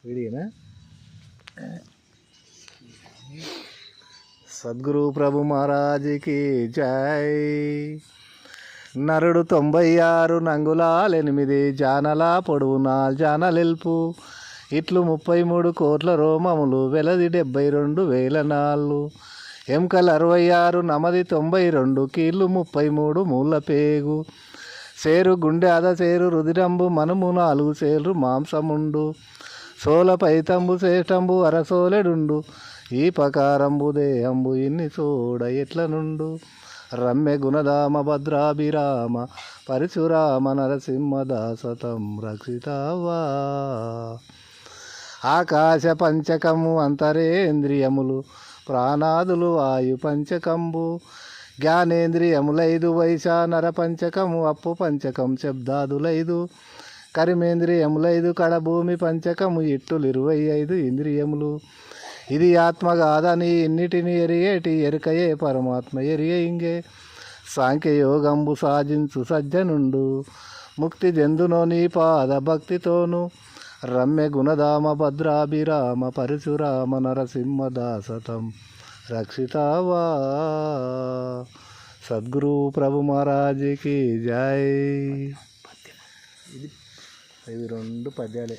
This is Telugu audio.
వీడియోనా? సద్గురు ప్రభు మహారాజుకి జై. నరుడు 96 నంగుళాలు 8 జానల పొడవు 4 జానలెల్పు ఇట్లు 33 కోట్ల రోమములు వెలది 72,000 నాళ్ళు ఎముకలు 66 నమది 92 కీళ్ళు 33 మూల పేగు సేరు గుండె అద సేరు రుదిరంబు మనుము 4 సేలు మాంసముండు సోల పైతంబు సేటంబు అరసోలెడుండు ఈ పకారంబు దేహంబు ఇన్ని చూడ ఎట్ల నుండు రమ్య గుణధామ భద్రాభిరామ పరశురామ నరసింహదాసతం రక్షితావా. ఆకాశ పంచకము అంతరేంద్రియములు ప్రాణాదులు వాయు పంచకంబు జ్ఞానేంద్రియములైదు వైశా నర పంచకము అప్పు పంచకం శబ్దాదులైదు కరిమేంద్రియములైదు కడభూమి పంచకము ఇట్టులు 25 ఇంద్రియములు. ఇది ఆత్మ కాదని ఇన్నిటిని ఎరిగేటి ఎరుకయే పరమాత్మ ఎరిగే సాంఖ్యయోగంబు సాధించు సజ్జనుండు ముక్తి జందునో నీ పాద భక్తితోను రమ్య గుణధామ భద్రాభిరామ పరశురామ నరసింహదాసతం రక్షితావా. సద్గురు ప్రభు మహారాజుకి జై. ఇది 2 పద్యాలే.